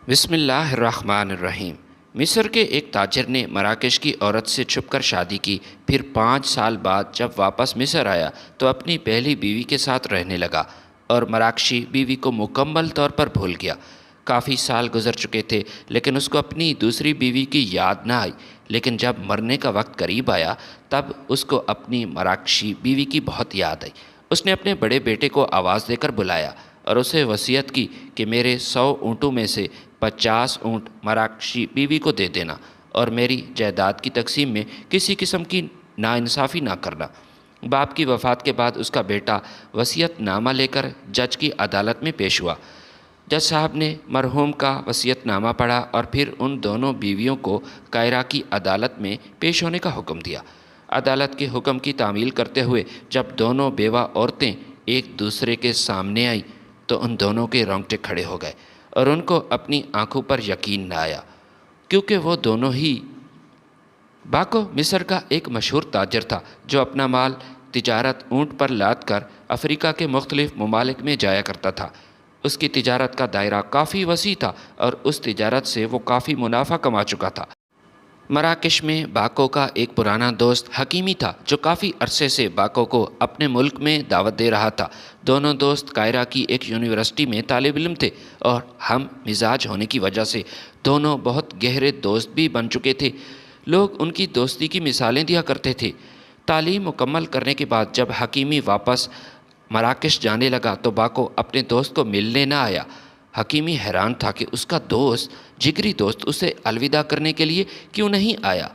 بسم اللہ الرحمن الرحیم۔ مصر کے ایک تاجر نے مراکش کی عورت سے چھپ کر شادی کی، پھر 5 سال بعد جب واپس مصر آیا تو اپنی پہلی بیوی کے ساتھ رہنے لگا اور مراکشی بیوی کو مکمل طور پر بھول گیا۔ کافی سال گزر چکے تھے لیکن اس کو اپنی دوسری بیوی کی یاد نہ آئی، لیکن جب مرنے کا وقت قریب آیا تب اس کو اپنی مراکشی بیوی کی بہت یاد آئی۔ اس نے اپنے بڑے بیٹے کو آواز دے کر بلایا اور اسے وصیت کی کہ میرے 100 اونٹوں میں سے 50 اونٹ مراکشی بیوی کو دے دینا اور میری جائیداد کی تقسیم میں کسی قسم کی ناانصافی نہ کرنا۔ باپ کی وفات کے بعد اس کا بیٹا وصیت نامہ لے کر جج کی عدالت میں پیش ہوا۔ جج صاحب نے مرحوم کا وصیت نامہ پڑھا اور پھر ان دونوں بیویوں کو قاہرہ کی عدالت میں پیش ہونے کا حکم دیا۔ عدالت کے حکم کی تعمیل کرتے ہوئے جب دونوں بیوہ عورتیں ایک دوسرے کے سامنے آئیں تو ان دونوں کے رونگٹے کھڑے ہو گئے اور ان کو اپنی آنکھوں پر یقین نہ آیا، کیونکہ وہ دونوں ہی باکو مصر کا ایک مشہور تاجر تھا جو اپنا مال تجارت اونٹ پر لاد کر افریقہ کے مختلف ممالک میں جایا کرتا تھا۔ اس کی تجارت کا دائرہ کافی وسیع تھا اور اس تجارت سے وہ کافی منافع کما چکا تھا۔ مراکش میں باکو کا ایک پرانا دوست حکیمی تھا جو کافی عرصے سے باکو کو اپنے ملک میں دعوت دے رہا تھا۔ دونوں دوست قاہرہ کی ایک یونیورسٹی میں طالب علم تھے اور ہم مزاج ہونے کی وجہ سے دونوں بہت گہرے دوست بھی بن چکے تھے۔ لوگ ان کی دوستی کی مثالیں دیا کرتے تھے۔ تعلیم مکمل کرنے کے بعد جب حکیمی واپس مراکش جانے لگا تو باکو اپنے دوست کو ملنے نہ آیا۔ حکیمی حیران تھا کہ اس کا دوست، جگری دوست، اسے الوداع کرنے کے لیے کیوں نہیں آیا۔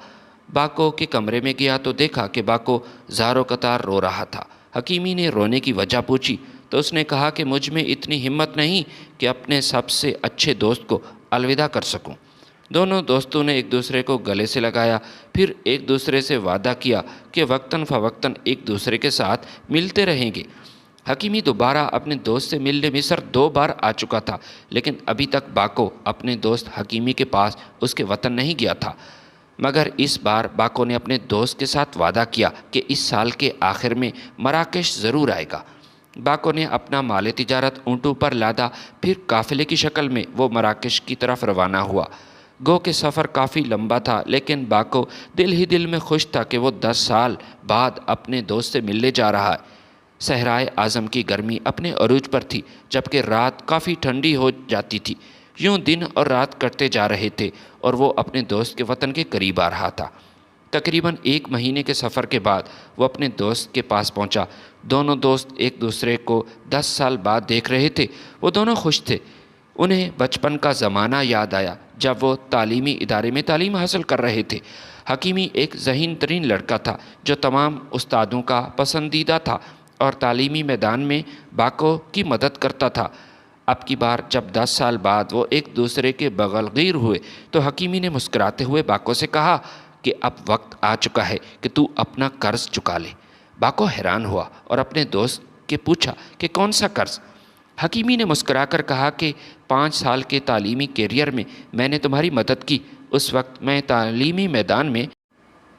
باکو کے کمرے میں گیا تو دیکھا کہ باکو زار قطار رو رہا تھا۔ حکیمی نے رونے کی وجہ پوچھی تو اس نے کہا کہ مجھ میں اتنی ہمت نہیں کہ اپنے سب سے اچھے دوست کو الوداع کر سکوں۔ دونوں دوستوں نے ایک دوسرے کو گلے سے لگایا، پھر ایک دوسرے سے وعدہ کیا کہ وقتاً فوقتاً ایک دوسرے کے ساتھ ملتے رہیں گے۔ حکیمی دوبارہ اپنے دوست سے ملنے مصر 2 بار آ چکا تھا، لیکن ابھی تک باکو اپنے دوست حکیمی کے پاس اس کے وطن نہیں گیا تھا۔ مگر اس بار باکو نے اپنے دوست کے ساتھ وعدہ کیا کہ اس سال کے آخر میں مراکش ضرور آئے گا۔ باکو نے اپنا مال تجارت اونٹوں پر لادا، پھر قافلے کی شکل میں وہ مراکش کی طرف روانہ ہوا۔ گو کہ سفر کافی لمبا تھا، لیکن باکو دل ہی دل میں خوش تھا کہ وہ 10 سال بعد اپنے دوست سے ملنے جا رہا ہے۔ صحرائے اعظم کی گرمی اپنے عروج پر تھی، جبکہ رات کافی ٹھنڈی ہو جاتی تھی۔ یوں دن اور رات کٹتے جا رہے تھے اور وہ اپنے دوست کے وطن کے قریب آ رہا تھا۔ تقریباً 1 مہینے کے سفر کے بعد وہ اپنے دوست کے پاس پہنچا۔ دونوں دوست ایک دوسرے کو 10 سال بعد دیکھ رہے تھے۔ وہ دونوں خوش تھے۔ انہیں بچپن کا زمانہ یاد آیا جب وہ تعلیمی ادارے میں تعلیم حاصل کر رہے تھے۔ حکیمی ایک ذہین ترین لڑکا تھا جو تمام استادوں کا پسندیدہ تھا اور تعلیمی میدان میں باکو کی مدد کرتا تھا۔ اب کی بار جب 10 سال بعد وہ ایک دوسرے کے بغل گیر ہوئے تو حکیمی نے مسکراتے ہوئے باکو سے کہا کہ اب وقت آ چکا ہے کہ تو اپنا قرض چکا لے۔ باکو حیران ہوا اور اپنے دوست کے پوچھا کہ کون سا قرض؟ حکیمی نے مسکرا کر کہا کہ 5 سال کے تعلیمی کیریئر میں میں نے تمہاری مدد کی۔ اس وقت میں تعلیمی میدان میں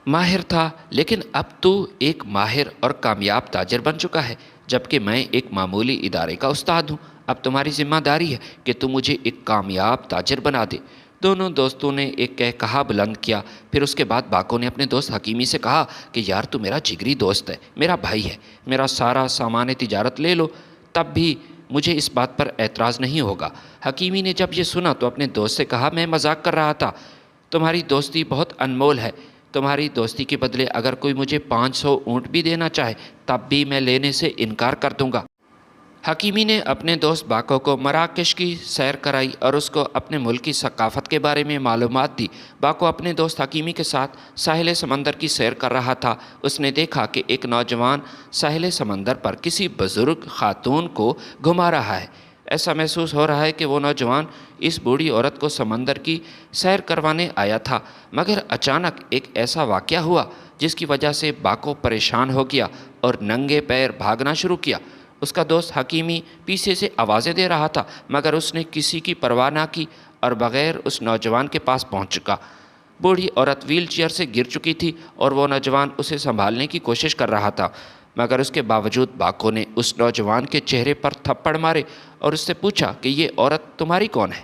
ماہر تھا، لیکن اب تو ایک ماہر اور کامیاب تاجر بن چکا ہے، جبکہ میں ایک معمولی ادارے کا استاد ہوں۔ اب تمہاری ذمہ داری ہے کہ تم مجھے ایک کامیاب تاجر بنا دے۔ دونوں دوستوں نے ایک کہا بلند کیا۔ پھر اس کے بعد باکو نے اپنے دوست حکیمی سے کہا کہ یار تو میرا جگری دوست ہے، میرا بھائی ہے، میرا سارا سامان تجارت لے لو، تب بھی مجھے اس بات پر اعتراض نہیں ہوگا۔ حکیمی نے جب یہ سنا تو اپنے دوست سے کہا میں مذاق کر رہا تھا، تمہاری دوستی بہت انمول ہے۔ تمہاری دوستی کے بدلے اگر کوئی مجھے 500 اونٹ بھی دینا چاہے تب بھی میں لینے سے انکار کر دوں گا۔ حکیمی نے اپنے دوست باکو کو مراکش کی سیر کرائی اور اس کو اپنے ملک کی ثقافت کے بارے میں معلومات دی۔ باکو اپنے دوست حکیمی کے ساتھ ساحل سمندر کی سیر کر رہا تھا۔ اس نے دیکھا کہ ایک نوجوان ساحل سمندر پر کسی بزرگ خاتون کو گھما رہا ہے۔ ایسا محسوس ہو رہا ہے کہ وہ نوجوان اس بوڑھی عورت کو سمندر کی سیر کروانے آیا تھا، مگر اچانک ایک ایسا واقعہ ہوا جس کی وجہ سے باکو پریشان ہو گیا اور ننگے پیر بھاگنا شروع کیا۔ اس کا دوست حکیمی پیچھے سے آوازیں دے رہا تھا، مگر اس نے کسی کی پرواہ نہ کی اور بغیر اس نوجوان کے پاس پہنچ چکا۔ بوڑھی عورت ویل چیئر سے گر چکی تھی اور وہ نوجوان اسے سنبھالنے کی کوشش کر رہا تھا، مگر اس کے باوجود باکو نے اس نوجوان کے چہرے پر تھپڑ مارے اور اس سے پوچھا کہ یہ عورت تمہاری کون ہے؟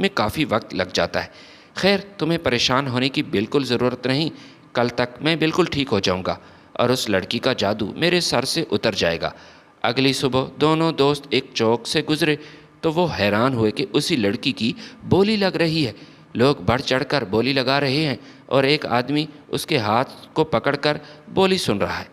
میں کافی وقت لگ جاتا ہے۔ خیر، تمہیں پریشان ہونے کی بالکل ضرورت نہیں، کل تک میں بالکل ٹھیک ہو جاؤں گا اور اس لڑکی کا جادو میرے سر سے اتر جائے گا۔ اگلی صبح دونوں دوست ایک چوک سے گزرے تو وہ حیران ہوئے کہ اسی لڑکی کی بولی لگ رہی ہے۔ لوگ بڑھ چڑھ کر بولی لگا رہے ہیں اور ایک آدمی اس کے ہاتھ کو پکڑ کر بولی سن رہا ہے۔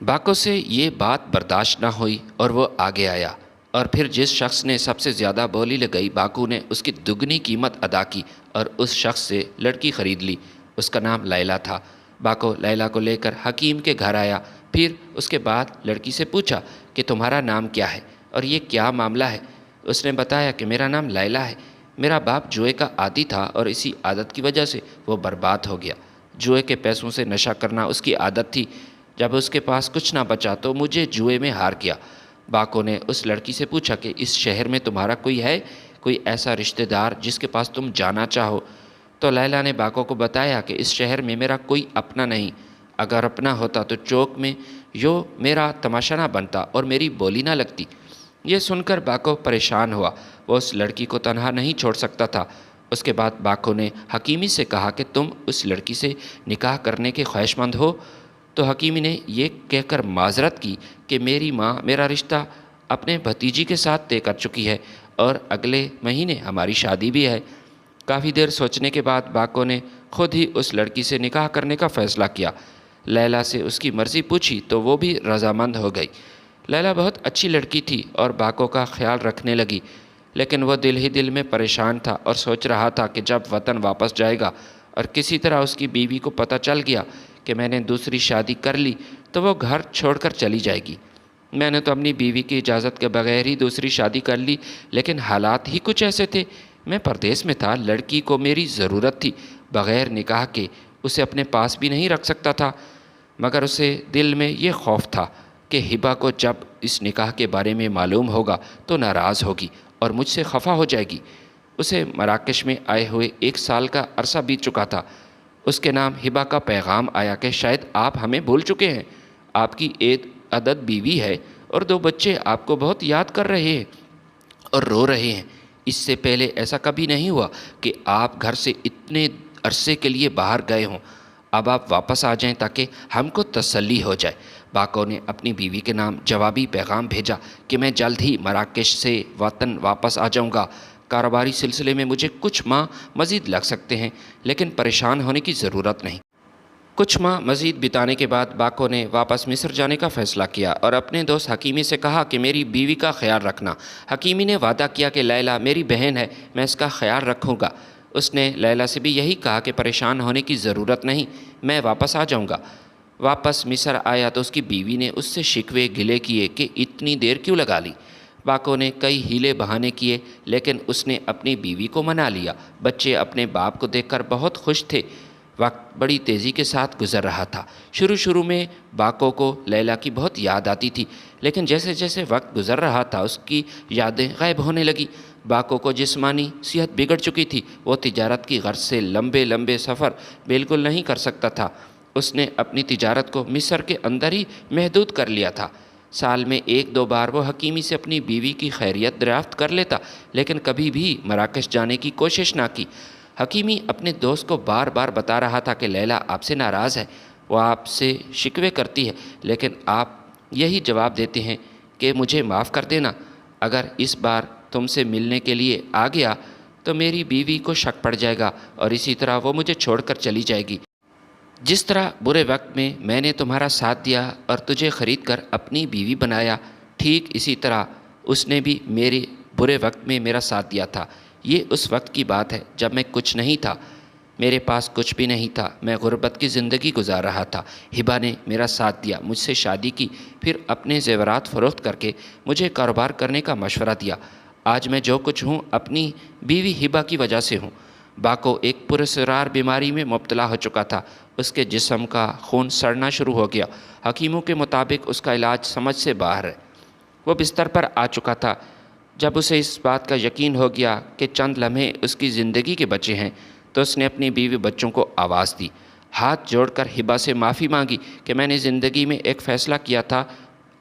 باکو سے یہ بات برداشت نہ ہوئی اور وہ آگے آیا، اور پھر جس شخص نے سب سے زیادہ بولی لگائی باکو نے اس کی دگنی قیمت ادا کی اور اس شخص سے لڑکی خرید لی۔ اس کا نام لیلا تھا۔ باکو لیلا کو لے کر حکیم کے گھر آیا، پھر اس کے بعد لڑکی سے پوچھا کہ تمہارا نام کیا ہے اور یہ کیا معاملہ ہے؟ اس نے بتایا کہ میرا نام لیلا ہے، میرا باپ جوئے کا عادی تھا اور اسی عادت کی وجہ سے وہ برباد ہو گیا۔ جوئے کے پیسوں سے نشہ کرنا اس کی عادت تھی، جب اس کے پاس کچھ نہ بچا تو مجھے جوئے میں ہار گیا۔ باکو نے اس لڑکی سے پوچھا کہ اس شہر میں تمہارا کوئی ہے، کوئی ایسا رشتہ دار جس کے پاس تم جانا چاہو؟ تو لیلا نے باکو کو بتایا کہ اس شہر میں میرا کوئی اپنا نہیں، اگر اپنا ہوتا تو چوک میں یوں میرا تماشا نہ بنتا اور میری بولی نہ لگتی۔ یہ سن کر باکو پریشان ہوا، وہ اس لڑکی کو تنہا نہیں چھوڑ سکتا تھا۔ اس کے بعد باکو نے حکیمی سے کہا کہ تم اس لڑکی سے نکاح کرنے کے خواہش مند ہو؟ تو حکیمی نے یہ کہہ کر معذرت کی کہ میری ماں میرا رشتہ اپنے بھتیجی کے ساتھ طے کر چکی ہے اور اگلے مہینے ہماری شادی بھی ہے۔ کافی دیر سوچنے کے بعد باکو نے خود ہی اس لڑکی سے نکاح کرنے کا فیصلہ کیا۔ لیلا سے اس کی مرضی پوچھی تو وہ بھی رضامند ہو گئی۔ لیلا بہت اچھی لڑکی تھی اور باکو کا خیال رکھنے لگی، لیکن وہ دل ہی دل میں پریشان تھا اور سوچ رہا تھا کہ جب وطن واپس جائے گا اور کسی طرح اس کی بیوی کو پتہ چل گیا کہ میں نے دوسری شادی کر لی تو وہ گھر چھوڑ کر چلی جائے گی۔ میں نے تو اپنی بیوی کی اجازت کے بغیر ہی دوسری شادی کر لی، لیکن حالات ہی کچھ ایسے تھے۔ میں پردیس میں تھا، لڑکی کو میری ضرورت تھی، بغیر نکاح کے اسے اپنے پاس بھی نہیں رکھ سکتا تھا، مگر اسے دل میں یہ خوف تھا کہ ہبا کو جب اس نکاح کے بارے میں معلوم ہوگا تو ناراض ہوگی اور مجھ سے خفا ہو جائے گی۔ اسے مراکش میں آئے ہوئے 1 سال کا عرصہ بیت چکا تھا۔ اس کے نام ہبا کا پیغام آیا کہ شاید آپ ہمیں بھول چکے ہیں، آپ کی ایک عدد بیوی ہے اور 2 بچے آپ کو بہت یاد کر رہے ہیں اور رو رہے ہیں۔ اس سے پہلے ایسا کبھی نہیں ہوا کہ آپ گھر سے اتنے عرصے کے لیے باہر گئے ہوں۔ اب آپ واپس آ جائیں تاکہ ہم کو تسلی ہو جائے۔ باکو نے اپنی بیوی کے نام جوابی پیغام بھیجا کہ میں جلد ہی مراکش سے وطن واپس آ جاؤں گا۔ کاروباری سلسلے میں مجھے کچھ ماہ مزید لگ سکتے ہیں، لیکن پریشان ہونے کی ضرورت نہیں۔ کچھ ماہ مزید بتانے کے بعد باکو نے واپس مصر جانے کا فیصلہ کیا اور اپنے دوست حکیمی سے کہا کہ میری بیوی کا خیال رکھنا۔ حکیمی نے وعدہ کیا کہ لیلا میری بہن ہے، میں اس کا خیال رکھوں گا۔ اس نے لیلا سے بھی یہی کہا کہ پریشان ہونے کی ضرورت نہیں، میں واپس آ جاؤں گا۔ واپس مصر آیا تو اس کی بیوی نے اس سے شکوے گلے کیے کہ اتنی دیر کیوں لگا لی۔ باکو نے کئی ہیلے بہانے کیے، لیکن اس نے اپنی بیوی کو منا لیا۔ بچے اپنے باپ کو دیکھ کر بہت خوش تھے۔ وقت بڑی تیزی کے ساتھ گزر رہا تھا۔ شروع میں باکو کو لیلا کی بہت یاد آتی تھی، لیکن جیسے جیسے وقت گزر رہا تھا اس کی یادیں غائب ہونے لگیں۔ باکو کو جسمانی صحت بگڑ چکی تھی، وہ تجارت کی غرض سے لمبے سفر بالکل نہیں کر سکتا تھا۔ اس نے اپنی تجارت کو مصر کے اندر ہی محدود کر لیا تھا۔ سال میں 1-2 بار وہ حکیمی سے اپنی بیوی کی خیریت دریافت کر لیتا، لیکن کبھی بھی مراکش جانے کی کوشش نہ کی۔ حکیمی اپنے دوست کو بار بار بتا رہا تھا کہ لیلا آپ سے ناراض ہے، وہ آپ سے شکوے کرتی ہے، لیکن آپ یہی جواب دیتے ہیں کہ مجھے معاف کر دینا۔ اگر اس بار تم سے ملنے کے لیے آ گیا تو میری بیوی کو شک پڑ جائے گا اور اسی طرح وہ مجھے چھوڑ کر چلی جائے گی۔ جس طرح برے وقت میں نے تمہارا ساتھ دیا اور تجھے خرید کر اپنی بیوی بنایا، ٹھیک اسی طرح اس نے بھی میرے برے وقت میں میرا ساتھ دیا تھا۔ یہ اس وقت کی بات ہے جب میں کچھ نہیں تھا، میرے پاس کچھ بھی نہیں تھا، میں غربت کی زندگی گزار رہا تھا۔ ہبا نے میرا ساتھ دیا، مجھ سے شادی کی، پھر اپنے زیورات فروخت کر کے مجھے کاروبار کرنے کا مشورہ دیا۔ آج میں جو کچھ ہوں اپنی بیوی ہبا کی وجہ سے ہوں۔ باکو ایک پراسرار بیماری میں مبتلا ہو چکا تھا، اس کے جسم کا خون سڑنا شروع ہو گیا۔ حکیموں کے مطابق اس کا علاج سمجھ سے باہر ہے۔ وہ بستر پر آ چکا تھا۔ جب اسے اس بات کا یقین ہو گیا کہ چند لمحے اس کی زندگی کے بچے ہیں تو اس نے اپنی بیوی بچوں کو آواز دی، ہاتھ جوڑ کر ہبا سے معافی مانگی کہ میں نے زندگی میں ایک فیصلہ کیا تھا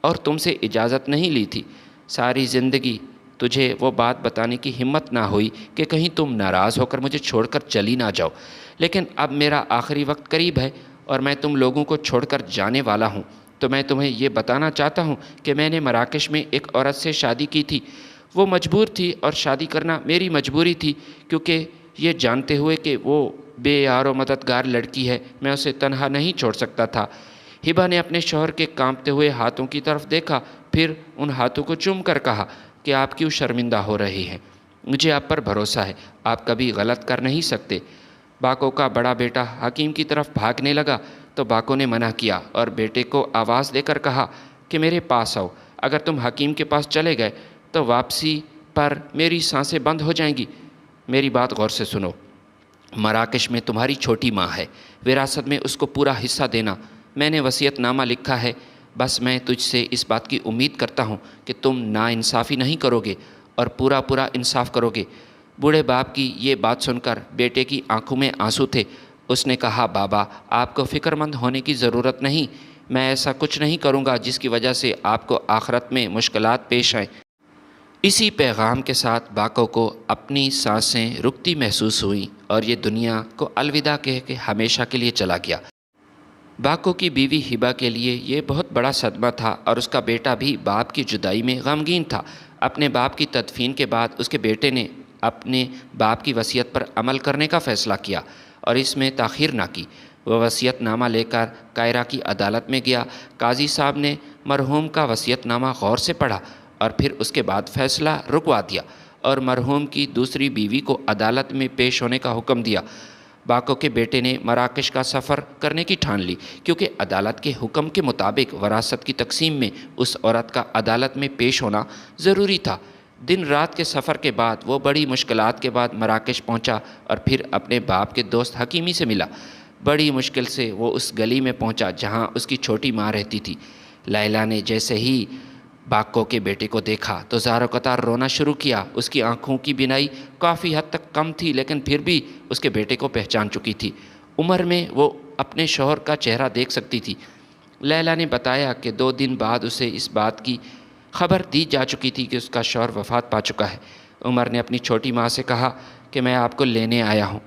اور تم سے اجازت نہیں لی تھی۔ ساری زندگی تجھے وہ بات بتانے کی ہمت نہ ہوئی کہ کہیں تم ناراض ہو کر مجھے چھوڑ کر چلی نہ جاؤ، لیکن اب میرا آخری وقت قریب ہے اور میں تم لوگوں کو چھوڑ کر جانے والا ہوں، تو میں تمہیں یہ بتانا چاہتا ہوں کہ میں نے مراکش میں ایک عورت سے شادی کی تھی۔ وہ مجبور تھی اور شادی کرنا میری مجبوری تھی، کیونکہ یہ جانتے ہوئے کہ وہ بے یار و مددگار لڑکی ہے، میں اسے تنہا نہیں چھوڑ سکتا تھا۔ ہبا نے اپنے شوہر کے کانپتے ہوئے ہاتھوں کی طرف دیکھا، پھر ان ہاتھوں کو چوم کر کہا کہ آپ کیوں شرمندہ ہو رہی ہیں؟ مجھے آپ پر بھروسہ ہے، آپ کبھی غلط کر نہیں سکتے۔ باکو کا بڑا بیٹا حکیم کی طرف بھاگنے لگا تو باکو نے منع کیا اور بیٹے کو آواز دے کر کہا کہ میرے پاس آؤ، اگر تم حکیم کے پاس چلے گئے تو واپسی پر میری سانسیں بند ہو جائیں گی۔ میری بات غور سے سنو، مراکش میں تمہاری چھوٹی ماں ہے، وراثت میں اس کو پورا حصہ دینا۔ میں نے وصیت نامہ لکھا ہے، بس میں تجھ سے اس بات کی امید کرتا ہوں کہ تم ناانصافی نہیں کرو گے اور پورا انصاف کرو گے۔ بوڑھے باپ کی یہ بات سن کر بیٹے کی آنکھوں میں آنسو تھے۔ اس نے کہا، بابا آپ کو فکر مند ہونے کی ضرورت نہیں، میں ایسا کچھ نہیں کروں گا جس کی وجہ سے آپ کو آخرت میں مشکلات پیش آئیں۔ اسی پیغام کے ساتھ باکو کو اپنی سانسیں رکتی محسوس ہوئیں اور یہ دنیا کو الوداع کہہ کے ہمیشہ کے لیے چلا گیا۔ باکو کی بیوی ہبا کے لیے یہ بہت بڑا صدمہ تھا اور اس کا بیٹا بھی باپ کی جدائی میں غمگین تھا۔ اپنے باپ کی تدفین کے بعد اس کے بیٹے نے اپنے باپ کی وصیت پر عمل کرنے کا فیصلہ کیا اور اس میں تاخیر نہ کی۔ وہ وصیت نامہ لے کر قاہرہ کی عدالت میں گیا۔ قاضی صاحب نے مرحوم کا وصیت نامہ غور سے پڑھا اور پھر اس کے بعد فیصلہ رکوا دیا اور مرحوم کی دوسری بیوی کو عدالت میں پیش ہونے کا حکم دیا۔ باکو کے بیٹے نے مراکش کا سفر کرنے کی ٹھان لی، کیونکہ عدالت کے حکم کے مطابق وراثت کی تقسیم میں اس عورت کا عدالت میں پیش ہونا ضروری تھا۔ دن رات کے سفر کے بعد وہ بڑی مشکلات کے بعد مراکش پہنچا اور پھر اپنے باپ کے دوست حکیمی سے ملا۔ بڑی مشکل سے وہ اس گلی میں پہنچا جہاں اس کی چھوٹی ماں رہتی تھی۔ لیلا نے جیسے ہی باکو کے بیٹے کو دیکھا تو زار و قطار رونا شروع کیا۔ اس کی آنکھوں کی بینائی کافی حد تک کم تھی، لیکن پھر بھی اس کے بیٹے کو پہچان چکی تھی۔ عمر میں وہ اپنے شوہر کا چہرہ دیکھ سکتی تھی۔ لیلا نے بتایا کہ 2 دن بعد اسے اس بات کی خبر دی جا چکی تھی کہ اس کا شوہر وفات پا چکا ہے۔ عمر نے اپنی چھوٹی ماں سے کہا کہ میں آپ کو لینے آیا ہوں۔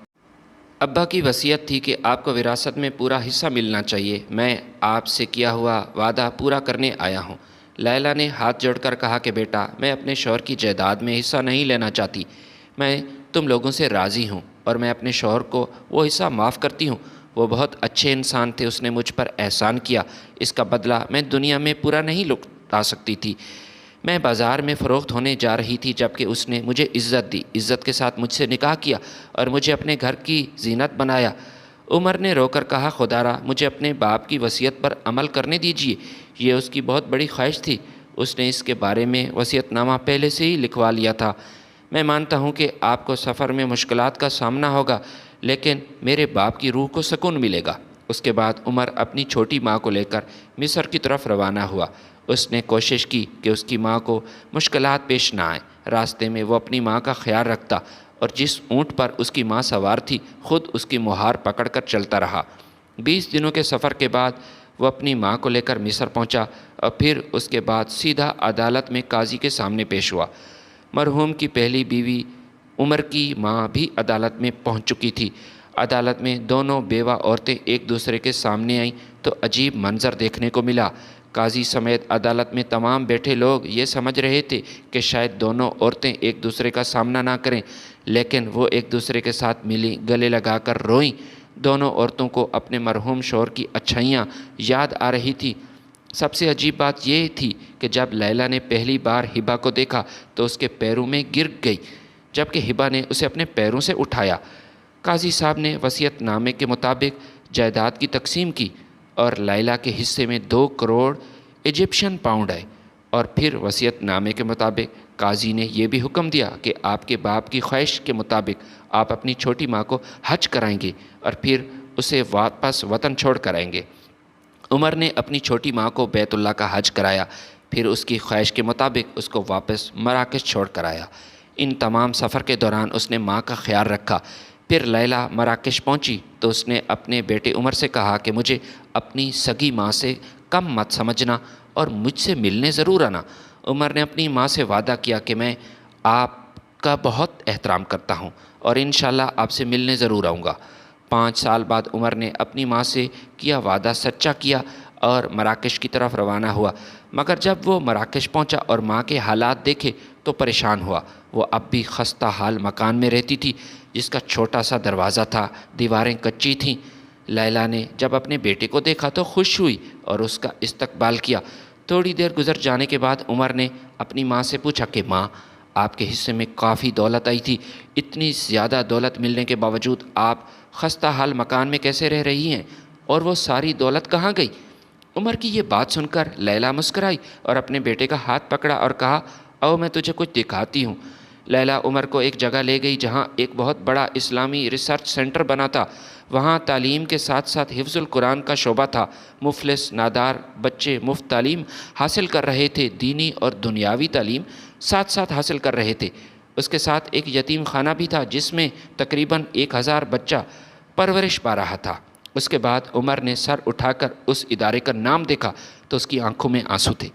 ابا کی وصیت تھی کہ آپ کو وراثت میں پورا حصہ ملنا چاہیے، میں آپ سے کیا ہوا وعدہ پورا کرنے آیا ہوں۔ لیلا نے ہاتھ جوڑ کر کہا کہ بیٹا، میں اپنے شوہر کی جائیداد میں حصہ نہیں لینا چاہتی، میں تم لوگوں سے راضی ہوں اور میں اپنے شوہر کو وہ حصہ معاف کرتی ہوں۔ وہ بہت اچھے انسان تھے، اس نے مجھ پر احسان کیا، اس کا بدلہ میں دنیا میں پورا نہیں لٹا سکتی تھی۔ میں بازار میں فروخت ہونے جا رہی تھی جبکہ اس نے مجھے عزت دی، عزت کے ساتھ مجھ سے نکاح کیا اور مجھے اپنے گھر کی زینت بنایا۔ عمر نے رو کر کہا، خدا را مجھے اپنے باپ کی وصیت پر عمل کرنے دیجیے، یہ اس کی بہت بڑی خواہش تھی، اس نے اس کے بارے میں وصیت نامہ پہلے سے ہی لکھوا لیا تھا۔ میں مانتا ہوں کہ آپ کو سفر میں مشکلات کا سامنا ہوگا، لیکن میرے باپ کی روح کو سکون ملے گا۔ اس کے بعد عمر اپنی چھوٹی ماں کو لے کر مصر کی طرف روانہ ہوا۔ اس نے کوشش کی کہ اس کی ماں کو مشکلات پیش نہ آئیں۔ راستے میں وہ اپنی ماں کا خیال رکھتا اور جس اونٹ پر اس کی ماں سوار تھی خود اس کی مہار پکڑ کر چلتا رہا۔ 20 دنوں کے سفر کے بعد وہ اپنی ماں کو لے کر مصر پہنچا اور پھر اس کے بعد سیدھا عدالت میں قاضی کے سامنے پیش ہوا۔ مرحوم کی پہلی بیوی عمر کی ماں بھی عدالت میں پہنچ چکی تھی۔ عدالت میں دونوں بیوہ عورتیں ایک دوسرے کے سامنے آئیں تو عجیب منظر دیکھنے کو ملا۔ قاضی سمیت عدالت میں تمام بیٹھے لوگ یہ سمجھ رہے تھے کہ شاید دونوں عورتیں ایک دوسرے کا سامنا نہ کریں، لیکن وہ ایک دوسرے کے ساتھ ملی، گلے لگا کر روئیں۔ دونوں عورتوں کو اپنے مرحوم شوہر کی اچھائیاں یاد آ رہی تھی۔ سب سے عجیب بات یہ تھی کہ جب لیلا نے پہلی بار ہبا کو دیکھا تو اس کے پیروں میں گر گئی، جبکہ ہبا نے اسے اپنے پیروں سے اٹھایا۔ قاضی صاحب نے وصیت نامے کے مطابق جائیداد کی تقسیم کی اور لیلا کے حصے میں 2 کروڑ ایجپشن پاؤنڈ آئے، اور پھر وصیت نامے کے مطابق قاضی نے یہ بھی حکم دیا کہ آپ کے باپ کی خواہش کے مطابق آپ اپنی چھوٹی ماں کو حج کرائیں گے اور پھر اسے واپس وطن چھوڑ کر آئیں گے۔ عمر نے اپنی چھوٹی ماں کو بیت اللہ کا حج کرایا، پھر اس کی خواہش کے مطابق اس کو واپس مراکش چھوڑ کر آیا۔ ان تمام سفر کے دوران اس نے ماں کا خیال رکھا۔ پھر لیلا مراکش پہنچی تو اس نے اپنے بیٹے عمر سے کہا کہ مجھے اپنی سگی ماں سے کم مت سمجھنا اور مجھ سے ملنے ضرور آنا۔ عمر نے اپنی ماں سے وعدہ کیا کہ میں آپ کا بہت احترام کرتا ہوں اور انشاءاللہ آپ سے ملنے ضرور آؤں گا۔ 5 سال بعد عمر نے اپنی ماں سے کیا وعدہ سچا کیا اور مراکش کی طرف روانہ ہوا، مگر جب وہ مراکش پہنچا اور ماں کے حالات دیکھے تو پریشان ہوا۔ وہ اب بھی خستہ حال مکان میں رہتی تھی جس کا چھوٹا سا دروازہ تھا، دیواریں کچی تھیں۔ لیلا نے جب اپنے بیٹے کو دیکھا تو خوش ہوئی اور اس کا استقبال کیا۔ تھوڑی دیر گزر جانے کے بعد عمر نے اپنی ماں سے پوچھا کہ ماں، آپ کے حصے میں کافی دولت آئی تھی، اتنی زیادہ دولت ملنے کے باوجود آپ خستہ حال مکان میں کیسے رہ رہی ہیں، اور وہ ساری دولت کہاں گئی؟ عمر کی یہ بات سن کر لیلا مسکرائی اور اپنے بیٹے کا ہاتھ پکڑا اور کہا، او میں تجھے کچھ دکھاتی ہوں۔ لیلا عمر کو ایک جگہ لے گئی جہاں ایک بہت بڑا اسلامی ریسرچ سینٹر بنا تھا۔ وہاں تعلیم کے ساتھ ساتھ حفظ القرآن کا شعبہ تھا۔ مفلس نادار بچے مفت تعلیم حاصل کر رہے تھے، دینی اور دنیاوی تعلیم ساتھ ساتھ حاصل کر رہے تھے۔ اس کے ساتھ ایک یتیم خانہ بھی تھا جس میں تقریباً 1000 بچہ پرورش پا رہا تھا۔ اس کے بعد عمر نے سر اٹھا کر اس ادارے کا نام دیکھا تو اس کی آنکھوں میں آنسو تھے۔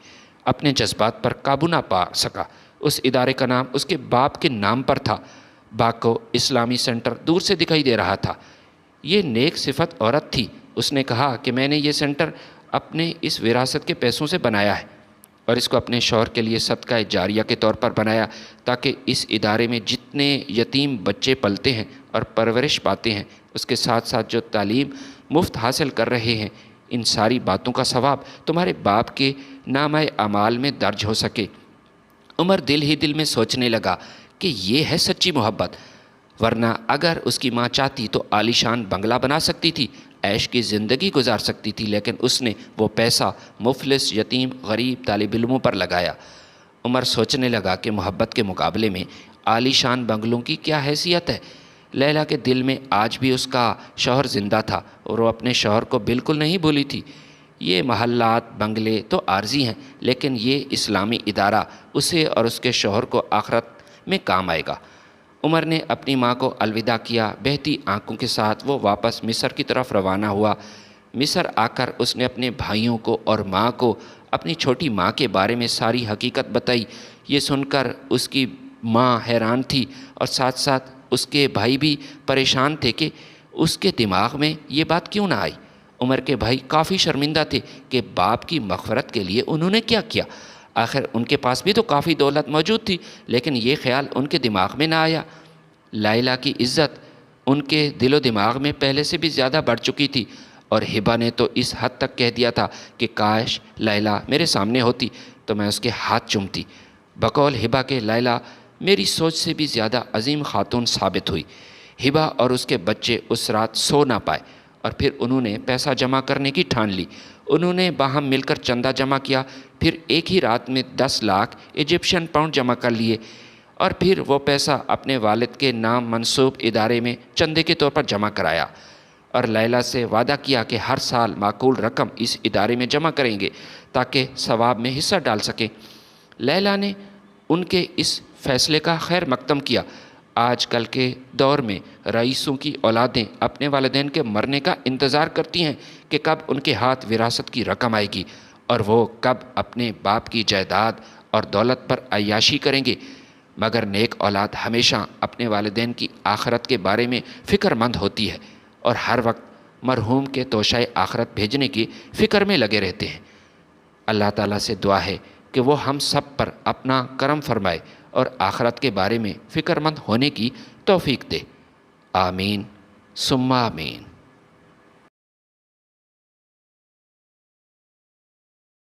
اپنے جذبات پر قابو نہ پا سکا۔ اس ادارے کا نام اس کے باپ کے نام پر تھا۔ باکو اسلامی سینٹر دور سے دکھائی دے رہا تھا۔ یہ نیک صفت عورت تھی۔ اس نے کہا کہ میں نے یہ سینٹر اپنے اس وراثت کے پیسوں سے بنایا ہے اور اس کو اپنے شوہر کے لیے صدقہ جاریہ کے طور پر بنایا تاکہ اس ادارے میں جتنے یتیم بچے پلتے ہیں اور پرورش پاتے ہیں، اس کے ساتھ ساتھ جو تعلیم مفت حاصل کر رہے ہیں، ان ساری باتوں کا ثواب تمہارے باپ کے نامہ اعمال میں درج ہو سکے۔ عمر دل ہی دل میں سوچنے لگا کہ یہ ہے سچی محبت، ورنہ اگر اس کی ماں چاہتی تو عالی شان بنگلہ بنا سکتی تھی، عیش کی زندگی گزار سکتی تھی، لیکن اس نے وہ پیسہ مفلس یتیم غریب طالب علموں پر لگایا۔ عمر سوچنے لگا کہ محبت کے مقابلے میں عالی شان بنگلوں کی کیا حیثیت ہے۔ لیلا کے دل میں آج بھی اس کا شوہر زندہ تھا اور وہ اپنے شوہر کو بالکل نہیں بھولی تھی۔ یہ محلات بنگلے تو عارضی ہیں، لیکن یہ اسلامی ادارہ اسے اور اس کے شوہر کو آخرت میں کام آئے گا۔ عمر نے اپنی ماں کو الوداع کیا۔ بہتی آنکھوں کے ساتھ وہ واپس مصر کی طرف روانہ ہوا۔ مصر آ کر اس نے اپنے بھائیوں کو اور ماں کو اپنی چھوٹی ماں کے بارے میں ساری حقیقت بتائی۔ یہ سن کر اس کی ماں حیران تھی اور ساتھ ساتھ اس کے بھائی بھی پریشان تھے کہ اس کے دماغ میں یہ بات کیوں نہ آئی۔ عمر کے بھائی کافی شرمندہ تھے کہ باپ کی مغفرت کے لیے انہوں نے کیا کیا۔ آخر ان کے پاس بھی تو کافی دولت موجود تھی، لیکن یہ خیال ان کے دماغ میں نہ آیا۔ لیلا کی عزت ان کے دل و دماغ میں پہلے سے بھی زیادہ بڑھ چکی تھی، اور ہبہ نے تو اس حد تک کہہ دیا تھا کہ کاش لیلا میرے سامنے ہوتی تو میں اس کے ہاتھ چومتی۔ بقول ہبہ کے لیلا میری سوچ سے بھی زیادہ عظیم خاتون ثابت ہوئی۔ ہبہ اور اس کے بچے اس رات سو نہ پائے اور پھر انہوں نے پیسہ جمع کرنے کی ٹھان لی۔ انہوں نے باہم مل کر چندہ جمع کیا، پھر ایک ہی رات میں 10 لاکھ ایجپشین پاؤنڈ جمع کر لیے اور پھر وہ پیسہ اپنے والد کے نام منسوب ادارے میں چندے کے طور پر جمع کرایا، اور لیلا سے وعدہ کیا کہ ہر سال معقول رقم اس ادارے میں جمع کریں گے تاکہ ثواب میں حصہ ڈال سکیں۔ لیلا نے ان کے اس فیصلے کا خیر مقدم کیا۔ آج کل کے دور میں رئیسوں کی اولادیں اپنے والدین کے مرنے کا انتظار کرتی ہیں کہ کب ان کے ہاتھ وراثت کی رقم آئے گی اور وہ کب اپنے باپ کی جائیداد اور دولت پر عیاشی کریں گے، مگر نیک اولاد ہمیشہ اپنے والدین کی آخرت کے بارے میں فکر مند ہوتی ہے اور ہر وقت مرحوم کے توشہ آخرت بھیجنے کی فکر میں لگے رہتے ہیں۔ اللہ تعالیٰ سے دعا ہے کہ وہ ہم سب پر اپنا کرم فرمائے اور آخرت کے بارے میں فکر مند ہونے کی توفیق دے۔ آمین ثم آمین۔